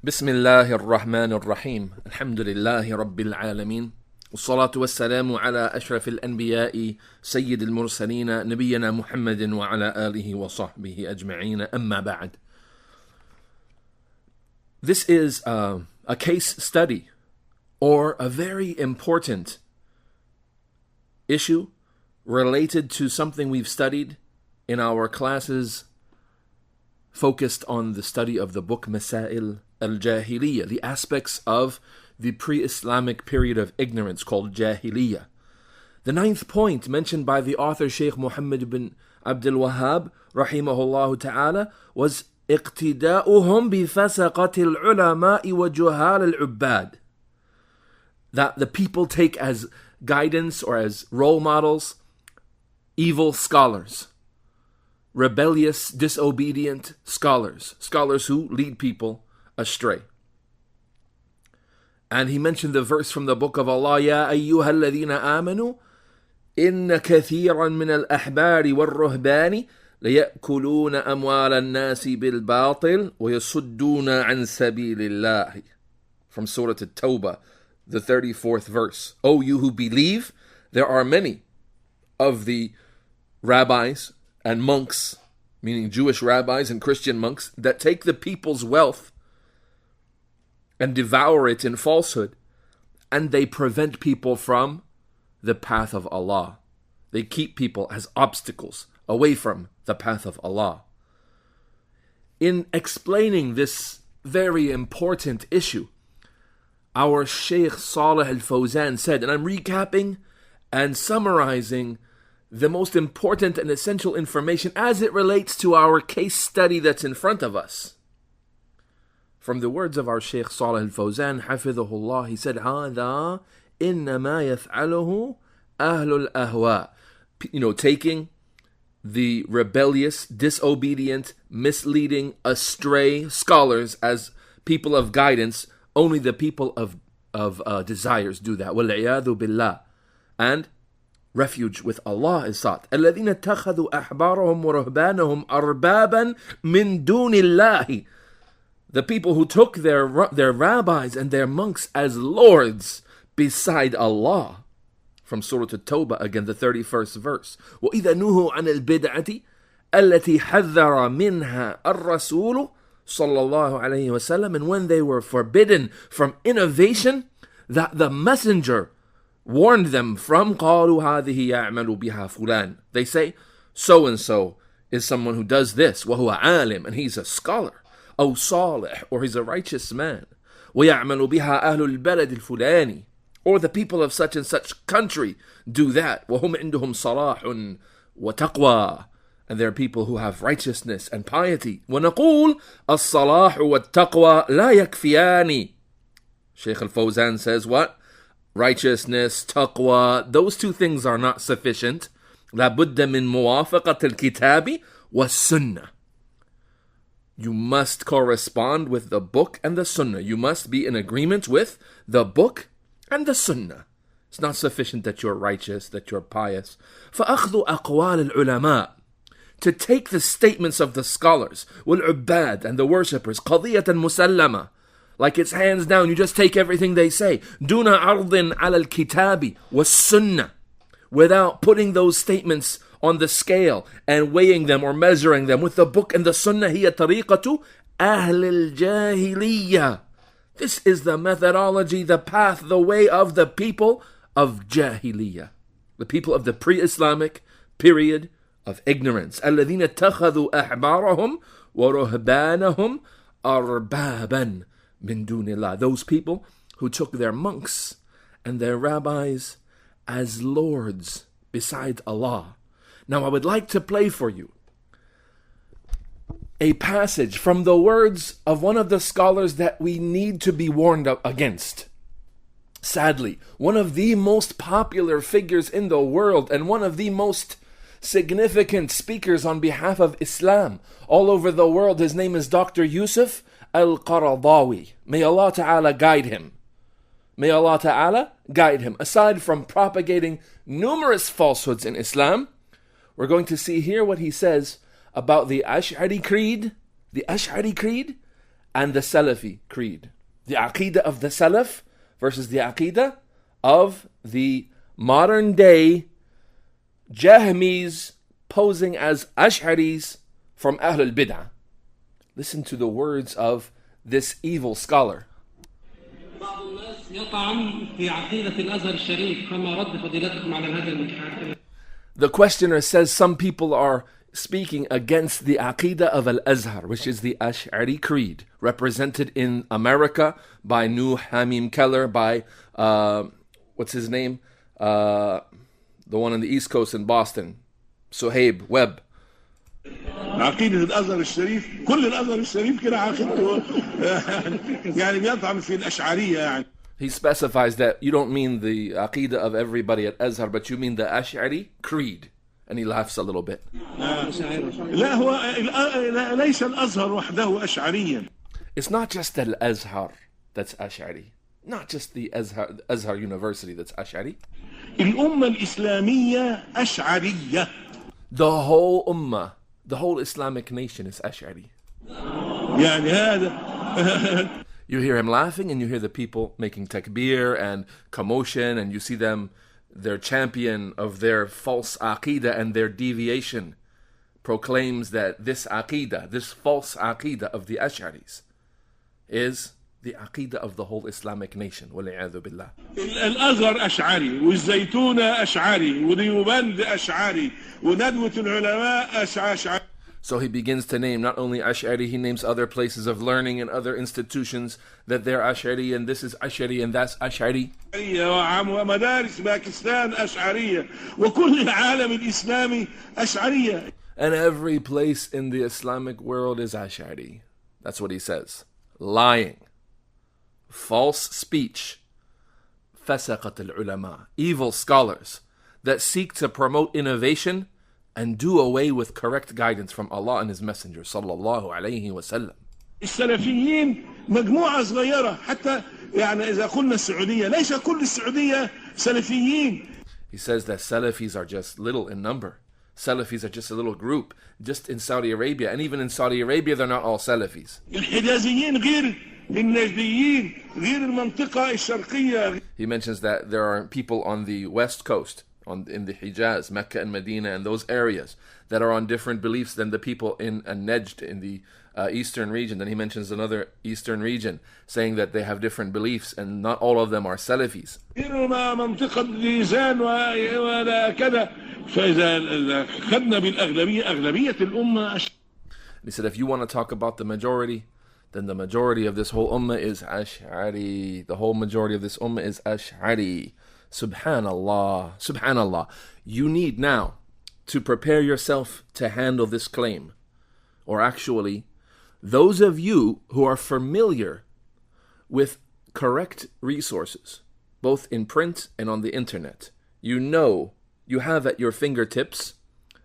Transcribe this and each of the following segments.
بسم الله الرحمن الرحيم الحمد لله رب العالمين والصلاة والسلام على أشرف الأنبياء سيد المرسلين نبينا محمد وعلى آله وصحبه أجمعين أما بعد. This is a case study or a very important issue related to something we've studied in our classes focused on the study of the book Masail al-Jahiliyyah, the aspects of the pre-Islamic period of ignorance called Jahiliyyah. The ninth point mentioned by the author Shaykh Muhammad bin Abdul Wahhab rahimahullah ta'ala was اقتداؤهم بفسقة العلماء وجهال العباد, that the people take as guidance or as role models evil scholars, rebellious, disobedient scholars who lead people astray. And he mentioned the verse from the book of Allah, يا أيها الذين آمنوا إن كثيرا من الأحبار والرهبان ليأكلون أموال الناس بالباطل ويصدون عن سبيل الله. From Surah At-Tawbah, the 34th verse. O you who believe, there are many of the rabbis and monks, meaning Jewish rabbis and Christian monks, that take the people's wealth and devour it in falsehood, and they prevent people from the path of Allah. They keep people as obstacles away from the path of Allah. In explaining this very important issue, our Shaykh Salih al-Fawzan said, and I'm recapping and summarizing the most important and essential information as it relates to our case study that's in front of us. From the words of our Shaykh Salih al-Fawzan, Hafidhahullah, he said, هَذَا إِنَّمَا يَفْعَلُهُ أَهْلُ الْأَهْوَاءِ. Taking the rebellious, disobedient, misleading, astray scholars as people of guidance, only the people of desires do that. وَالْعِيَاذُ بِاللَّهِ. And refuge with Allah is sought. الَّذِينَ اتَّخَذُوا أَحْبَارَهُمْ وَرُهْبَانَهُمْ أَرْبَابًا مِنْ دُونِ اللَّهِ. The people who took their rabbis and their monks as lords beside Allah. From Surah At-Tawbah, again, the 31st verse. وَإِذَا نُهُوا عَنِ الْبِدْعَةِ الَّتِي حَذَّرَ مِنْهَا الرَّسُولُ صلى الله عليه وسلم. And when they were forbidden from innovation that the messenger warned them from, قَالُوا هَذِهِ يَعْمَلُ بِهَا فُلَانٍ. They say, so-and-so is someone who does this. وَهُوَ عَالِمٌ. And he's a scholar. أو صالح. Or he's a righteous man. وَيَعْمَلُ بِهَا أَهْلُ الْبَلَدِ الْفُلَانِ. Or the people of such and such country do that. وَهُمْ عِنْدُهُمْ صَلَاحٌ وَتَقْوَى. And there are people who have righteousness and piety. وَنَقُولُ الصَّلَاحُ وَالتَّقْوَى لَا يَكْفِيَانِ. Shaykh al-Fawzan says what? Righteousness, taqwa, those two things are not sufficient. لَابُدَّ مِن مُوَافَقَةِ الْكِتَابِ وَالسُّنَّةِ. You must correspond with the book and the sunnah. You must be in agreement with the book and the sunnah. It's not sufficient that you're righteous, that you're pious. فَأَخْذُ أَقْوَالِ الْعُلَمَاءِ. To take the statements of the scholars, وَالْعُبَّادِ, and the worshippers, قَضِيَّةً مُسَلَّمَةً. Like it's hands down, you just take everything they say. دُونَ عَرْضٍ عَلَى الْكِتَابِ وَالسُّنَّةِ. Without putting those statements on the scale and weighing them or measuring them with the book and the sunnah. هِيَ طَرِيقَةُ أَهْلِ الْجَاهِلِيَّةِ. This is the methodology, the path, the way of the people of Jahiliyyah, the people of the pre-Islamic period of ignorance. الَّذِينَ اتَّخَذُوا أَحْبَارَهُمْ وَرُهْبَانَهُمْ أَرْبَابًا مِنْ دُونِ اللَّهِ. Those people who took their monks and their rabbis as lords beside Allah. Now I would like to play for you a passage from the words of one of the scholars that we need to be warned against. Sadly, one of the most popular figures in the world and one of the most significant speakers on behalf of Islam all over the world. His name is Dr. Yusuf al-Qaradawi. May Allah Ta'ala guide him. May Allah Ta'ala guide him. Aside from propagating numerous falsehoods in Islam, we're going to see here what he says about the Ash'ari Creed and the Salafi creed. The Aqidah of the Salaf versus the Aqidah of the modern day Jahmis posing as Ash'aris from Ahlul Bid'ah. Listen to the words of this evil scholar. The questioner says some people are speaking against the Aqidah of Al-Azhar, which is the Ash'ari creed, represented in America by Nuh Hamim Keller, by, what's his name? The one on the East Coast in Boston, Suhaib Webb. عقيدة الأزهر الشريف كل الأزهر الشريف كده عقيدته يعني بيطعن في الأشعرية يعني. He specifies that you don't mean the Aqidah of everybody at Azhar, but you mean the Ash'ari creed. And he laughs a little bit. لا هو ليس الأزهر وحده أشعريا. It's not just the Azhar that's Ash'ari. Not just the Azhar University that's Ash'ari. الأمة الإسلامية أشعرية. The whole Ummah, the whole Islamic nation is Ash'ari. يعني هذا. You hear him laughing and you hear the people making takbir and commotion, and you see them, their champion of their false aqidah and their deviation proclaims that this aqidah, this false aqidah of the Ash'aris is the aqidah of the whole Islamic nation. وَالْعِيَاذُ بِاللَّهِ. الأزهر أشعري والزيتونة أشعري وديوبند أشعري وندوة العلماء أشعري. So he begins to name not only Ash'ari, he names other places of learning and other institutions that they're Ash'ari, and this is Ash'ari and that's Ash'ari. ومدارس باكستان أشعرية وكل العالم الإسلامي أشعرية. And every place in the Islamic world is Ash'ari. That's what he says. Lying. False speech. فسقت العلماء. Evil scholars that seek to promote innovation and do away with correct guidance from Allah and His Messenger sallallahu alayhi wa sallam. السلفيين مجموعة صغيرة حتى يعني إذا قلنا السعودية ليس كل السعودية سلفيين. He says that Salafis are just little in number. Salafis are just a little group, just in Saudi Arabia, and even in Saudi Arabia they're not all Salafis. الحجازيين غير النجديين غير المنطقة الشرقية. He mentions that there are people on the west coast, in the Hijaz, Mecca and Medina and those areas that are on different beliefs than the people in Najd in the eastern region. Then he mentions another eastern region saying that they have different beliefs and not all of them are Salafis. منطقة جيزان وكذا فإذا خدنا بالأغلبية أغلبية الأمة. He said if you want to talk about the majority, then the majority of this whole ummah is Ash'ari. The whole majority of this ummah is Ash'ari. Subhanallah, subhanallah. You need now to prepare yourself to handle this claim. Or actually, those of you who are familiar with correct resources, both in print and on the internet, you know, you have at your fingertips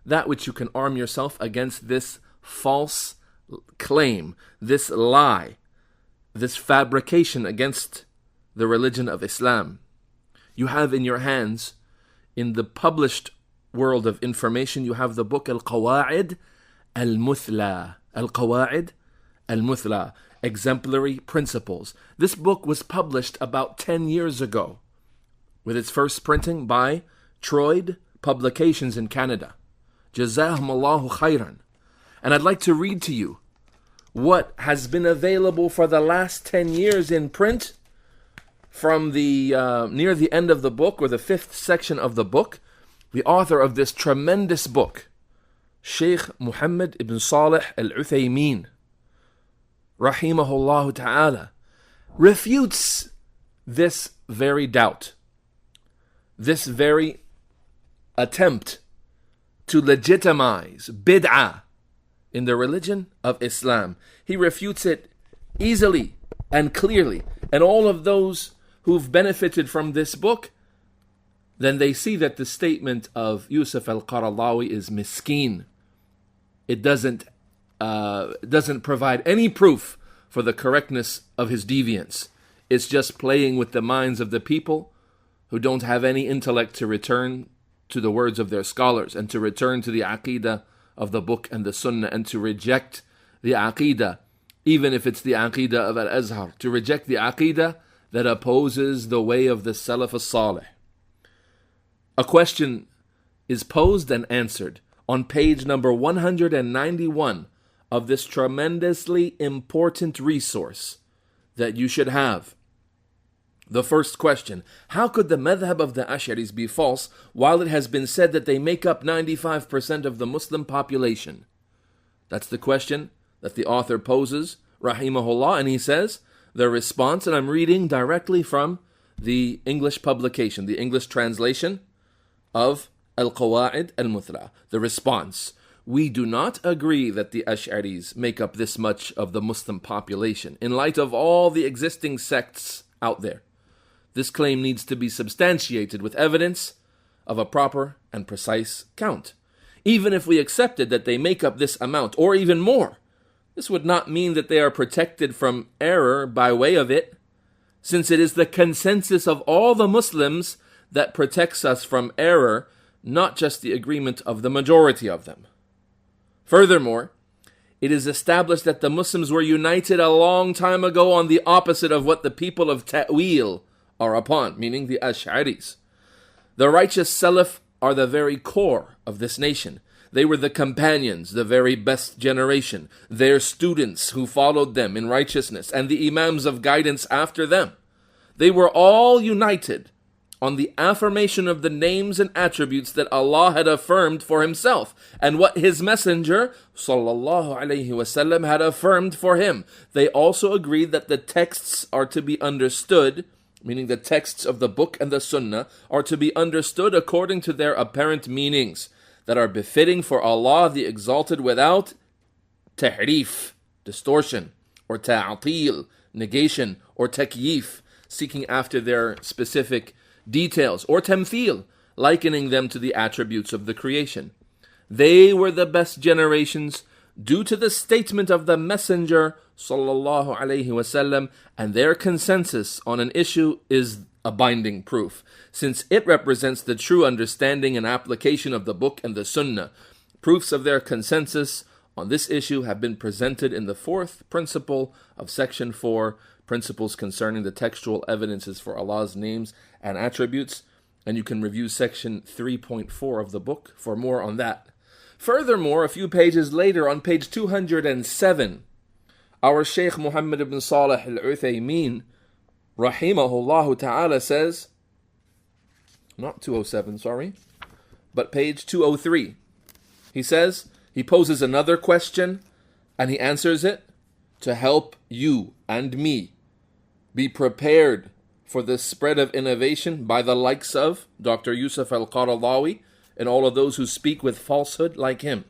that which you can arm yourself against this false claim, this lie, this fabrication against the religion of Islam. You have in your hands, in the published world of information, you have the book Al-Qawa'id Al-Muthla. Al-Qawa'id Al-Muthla, Exemplary Principles. This book was published about 10 years ago, with its first printing by Troyd Publications in Canada. Jazahumullahu khairan. And I'd like to read to you what has been available for the last 10 years in print from the near the end of the book, or the 5th section of the book. The author of this tremendous book, Sheikh Muhammad ibn Salih al-Uthaymeen, rahimahullah ta'ala, refutes this very doubt, this very attempt to legitimize bid'ah in the religion of Islam. He refutes it easily and clearly. And all of those who've benefited from this book, then they see that the statement of Yusuf al-Qaradawi is miskeen. It doesn't provide any proof for the correctness of his deviance. It's just playing with the minds of the people who don't have any intellect to return to the words of their scholars and to return to the aqidah of the book and the sunnah and to reject the aqidah even if it's the Aqidah of Al-Azhar, to reject the Aqidah that opposes the way of the Salaf as-Salih. A question is posed and answered on page number 191 of this tremendously important resource that you should have. The first question: how could the madhab of the Ash'aris be false while it has been said that they make up 95% of the Muslim population? That's the question that the author poses, rahimahullah, and he says, the response, and I'm reading directly from the English publication, the English translation of Al-Qawa'id Al-Muthla. The response: we do not agree that the Ash'aris make up this much of the Muslim population in light of all the existing sects out there. This claim needs to be substantiated with evidence of a proper and precise count. Even if we accepted that they make up this amount, or even more, this would not mean that they are protected from error by way of it, since it is the consensus of all the Muslims that protects us from error, not just the agreement of the majority of them. Furthermore, it is established that the Muslims were united a long time ago on the opposite of what the people of Ta'wil are upon, meaning the Ash'aris. The righteous Salaf are the very core of this nation. They were the companions, the very best generation, their students who followed them in righteousness, and the imams of guidance after them. They were all united on the affirmation of the names and attributes that Allah had affirmed for Himself, and what His Messenger, sallallahu alaihi wasallam, had affirmed for Him. They also agreed that the texts are to be understood, meaning the texts of the book and the sunnah, are to be understood according to their apparent meanings, that are befitting for Allah the Exalted, without tahrif, distortion, or ta'atil, negation, or takyif, seeking after their specific details, or tamthil, likening them to the attributes of the creation. They were the best generations due to the statement of the Messenger sallallahu alaihi wasallam, and their consensus on an issue is a binding proof, since it represents the true understanding and application of the book and the sunnah. Proofs of their consensus on this issue have been presented in the fourth principle of section 4, principles concerning the textual evidences for Allah's names and attributes, and you can review section 3.4 of the book for more on that. Furthermore, a few pages later, on page 207, our Shaykh Muhammad ibn Salih al-Uthaymeen, rahimahullah ta'ala, says, not 207, sorry, but page 203. He says, he poses another question, and he answers it to help you and me be prepared for the spread of innovation by the likes of Dr. Yusuf al-Qaradawi and all of those who speak with falsehood like him.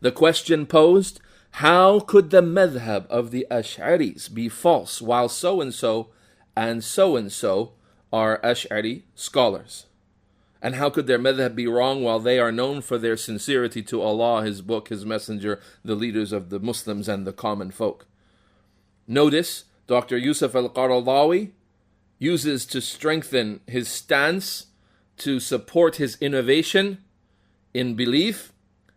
The question posed: how could the madhab of the Ash'aris be false while so-and-so are Ash'ari scholars? And how could their madhab be wrong while they are known for their sincerity to Allah, His book, His messenger, the leaders of the Muslims and the common folk? Notice, Dr. Yusuf al-Qaradawi uses to strengthen his stance, to support his innovation in belief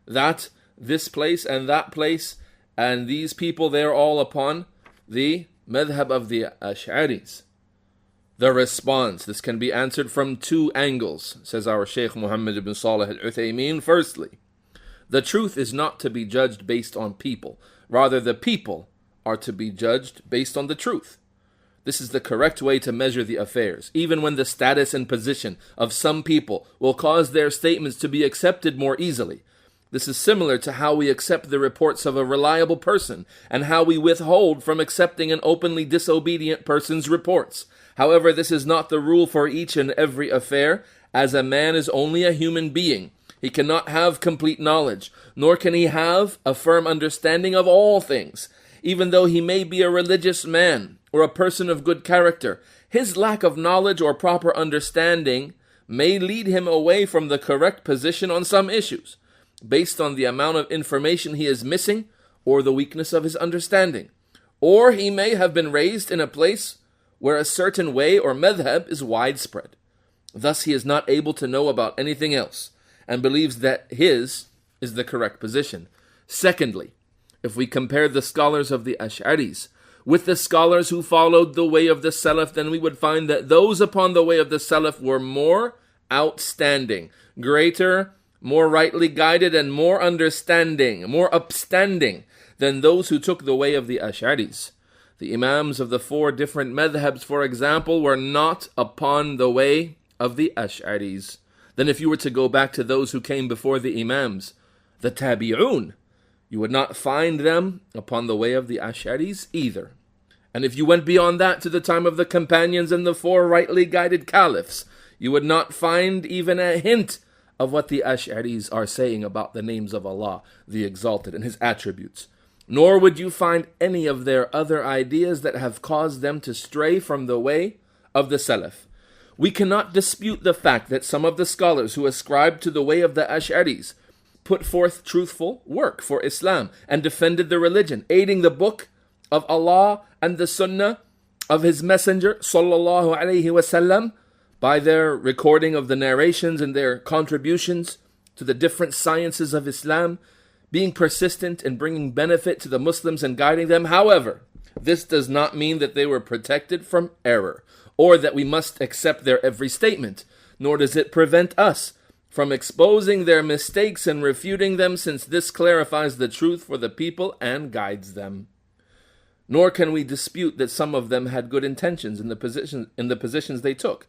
that this place and that place and these people, they're all upon the madhab of the Ash'aris. The response: this can be answered from two angles, says our Shaykh Muhammad ibn Salih al-Uthaymeen. Firstly, the truth is not to be judged based on people. Rather, the people are to be judged based on the truth. This is the correct way to measure the affairs, even when the status and position of some people will cause their statements to be accepted more easily. This is similar to how we accept the reports of a reliable person, and how we withhold from accepting an openly disobedient person's reports. However, this is not the rule for each and every affair, as a man is only a human being. He cannot have complete knowledge, nor can he have a firm understanding of all things. Even though he may be a religious man or a person of good character, his lack of knowledge or proper understanding may lead him away from the correct position on some issues, based on the amount of information he is missing or the weakness of his understanding. Or he may have been raised in a place where a certain way or madhab is widespread. Thus he is not able to know about anything else, and believes that his is the correct position. Secondly, if we compare the scholars of the Ash'aris with the scholars who followed the way of the Salaf, then we would find that those upon the way of the Salaf were more outstanding, greater, more rightly guided, and more understanding, more upstanding than those who took the way of the Ash'aris. The Imams of the 4 different madhabs, for example, were not upon the way of the Ash'aris. Then if you were to go back to those who came before the Imams, the Tabi'un, you would not find them upon the way of the Ash'aris either. And if you went beyond that to the time of the companions and the 4 rightly guided caliphs, you would not find even a hint of what the Ash'aris are saying about the names of Allah, the Exalted, and His attributes. Nor would you find any of their other ideas that have caused them to stray from the way of the Salaf. We cannot dispute the fact that some of the scholars who ascribed to the way of the Ash'aris put forth truthful work for Islam and defended the religion, aiding the book of Allah and the Sunnah of His Messenger sallallahu alaihi wasallam by their recording of the narrations and their contributions to the different sciences of Islam, being persistent in bringing benefit to the Muslims and guiding them. However, this does not mean that they were protected from error, or that we must accept their every statement, nor does it prevent us from exposing their mistakes and refuting them, since this clarifies the truth for the people and guides them. Nor can we dispute that some of them had good intentions in the positions they took,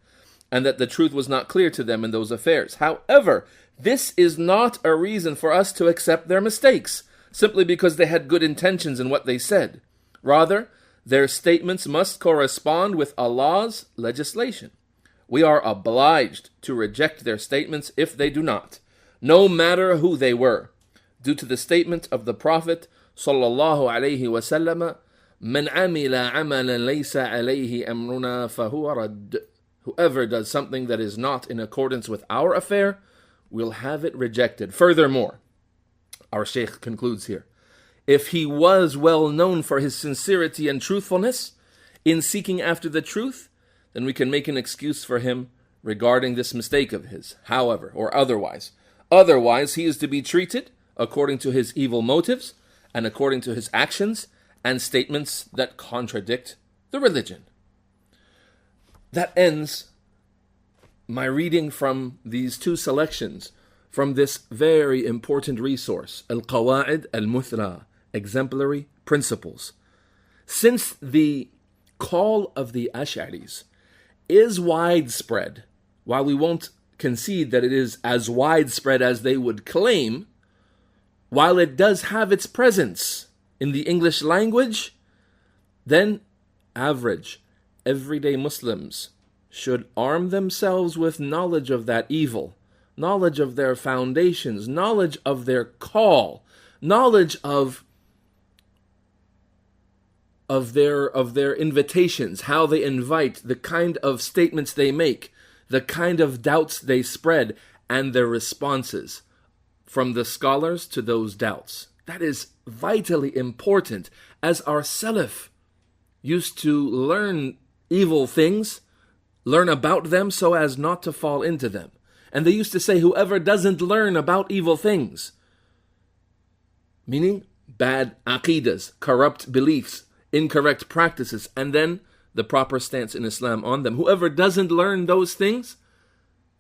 and that the truth was not clear to them in those affairs. However, this is not a reason for us to accept their mistakes, simply because they had good intentions in what they said. Rather, their statements must correspond with Allah's legislation. We are obliged to reject their statements if they do not, no matter who they were, due to the statement of the Prophet sallallahu alaihi wasallam, "Man amila amalan laysa alayhi amruna fahuwa radd." Whoever does something that is not in accordance with our affair will have it rejected. Furthermore, our Shaykh concludes here, if he was well known for his sincerity and truthfulness in seeking after the truth, then we can make an excuse for him regarding this mistake of his. However, or otherwise, he is to be treated according to his evil motives and according to his actions and statements that contradict the religion. That ends my reading from these 2 selections from this very important resource, Al-Qawa'id Al-Muthla, Exemplary Principles. Since the call of the Ash'aris is widespread, while we won't concede that it is as widespread as they would claim, while it does have its presence in the English language, then average, everyday Muslims should arm themselves with knowledge of that evil, knowledge of their foundations, knowledge of their call, knowledge of their invitations, how they invite, the kind of statements they make, the kind of doubts they spread, and their responses from the scholars to those doubts. That is vitally important, as our Salaf used to learn evil things, learn about them so as not to fall into them. And they used to say, whoever doesn't learn about evil things, meaning bad aqidas, corrupt beliefs, incorrect practices, and then the proper stance in Islam on them. Whoever doesn't learn those things,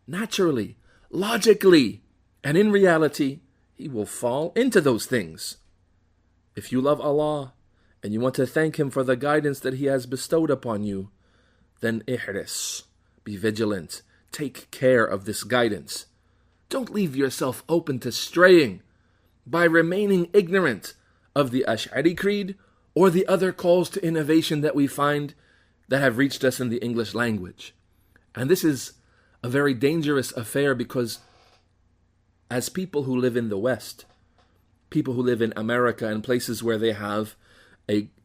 naturally, logically, and in reality, he will fall into those things. If you love Allah and you want to thank Him for the guidance that He has bestowed upon you, then ihris, be vigilant, take care of this guidance. Don't leave yourself open to straying by remaining ignorant of the Ash'ari creed or the other calls to innovation that we find that have reached us in the English language. And this is a very dangerous affair, because as people who live in the West, people who live in America and places where they have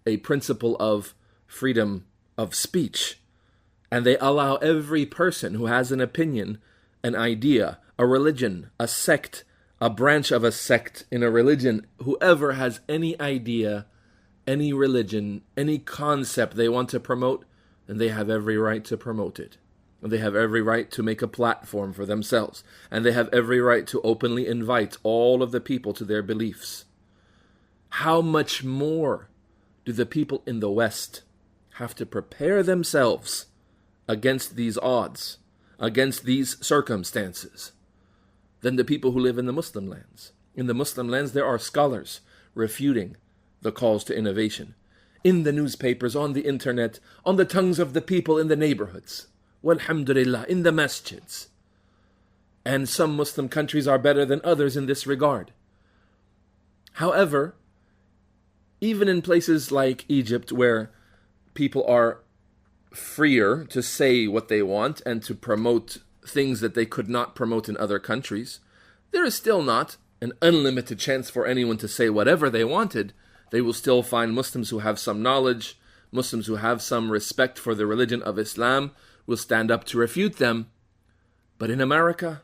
a principle of freedom of speech, and they allow every person who has an opinion, an idea, a religion, a sect, a branch of a sect in a religion, whoever has any idea, any religion, any concept they want to promote, then they have every right to promote it. And they have every right to make a platform for themselves. And they have every right to openly invite all of the people to their beliefs. how much more do the people in the West have to prepare themselves against these odds, against these circumstances, than the people who live in the Muslim lands? In the Muslim lands, there are scholars refuting the calls to innovation in the newspapers, on the internet, on the tongues of the people in the neighborhoods. Walhamdulillah, in the masjids. And some Muslim countries are better than others in this regard. However, even in places like Egypt, where people are freer to say what they want and to promote things that they could not promote in other countries, there is still not an unlimited chance for anyone to say whatever they wanted. They will still find Muslims who have some knowledge, Muslims who have some respect for the religion of Islam, will stand up to refute them. But in America,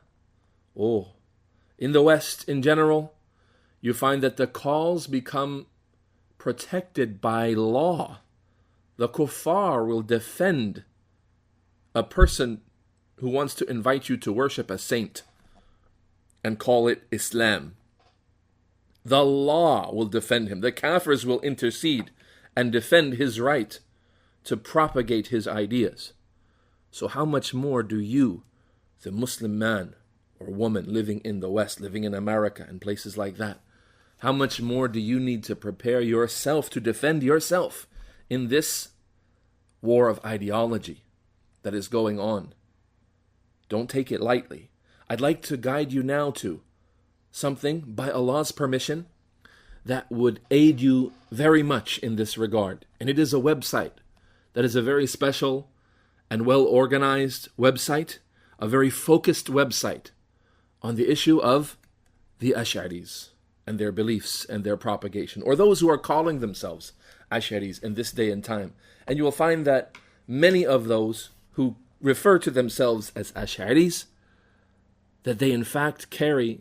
in the West in general, you find that the calls become protected by law. The kuffar will defend a person who wants to invite you to worship a saint and call it Islam. The law will defend him. The kafirs will intercede and defend his right to propagate his ideas. So how much more do you, the Muslim man or woman living in the West, living in America and places like that, how much more do you need to prepare yourself to defend yourself in this war of ideology that is going on? Don't take it lightly. I'd like to guide you now to something, by Allah's permission, that would aid you very much in this regard. And it is a website that is a very special and well-organized website, a very focused website on the issue of the Ash'aris and their beliefs and their propagation, or those who are calling themselves Ash'aris in this day and time. And you will find that many of those who refer to themselves as Ash'aris, that they in fact carry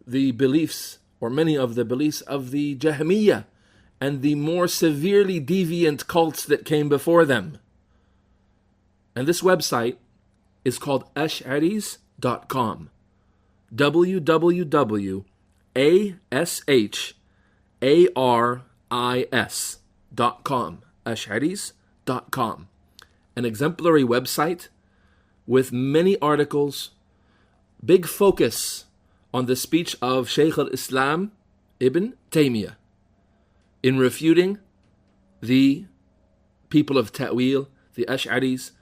the beliefs, or many of the beliefs, of the Jahmiyyah and the more severely deviant cults that came before them. And this website is called ash'aris.com. www.ash'aris.com. ash'aris.com. An exemplary website with many articles, big focus on the speech of Shaykh al-Islam Ibn Taymiyyah in refuting the people of Ta'wil, the Ash'aris,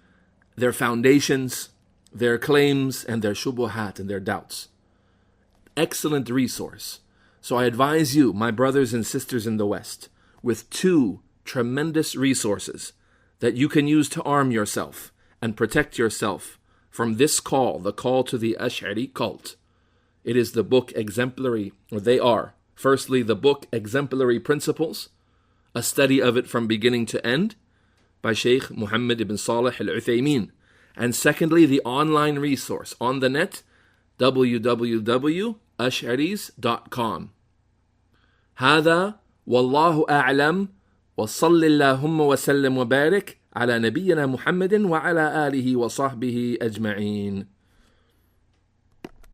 their foundations, their claims, and their shubuhat and their doubts. Excellent resource. So I advise you, my brothers and sisters in the West, with two tremendous resources that you can use to arm yourself and protect yourself from this call, the call to the Ash'ari cult. It is the book Exemplary, or they are, firstly, the book Exemplary Principles, a study of it from beginning to end, by Sheikh Muhammad ibn Salih al-Uthaymin. And secondly, the online resource on the net, www.ash'aris.com. هذا والله أعلم وصل اللهم وسلم وبارك على نبينا محمد وعلى آله وصحبه أجمعين.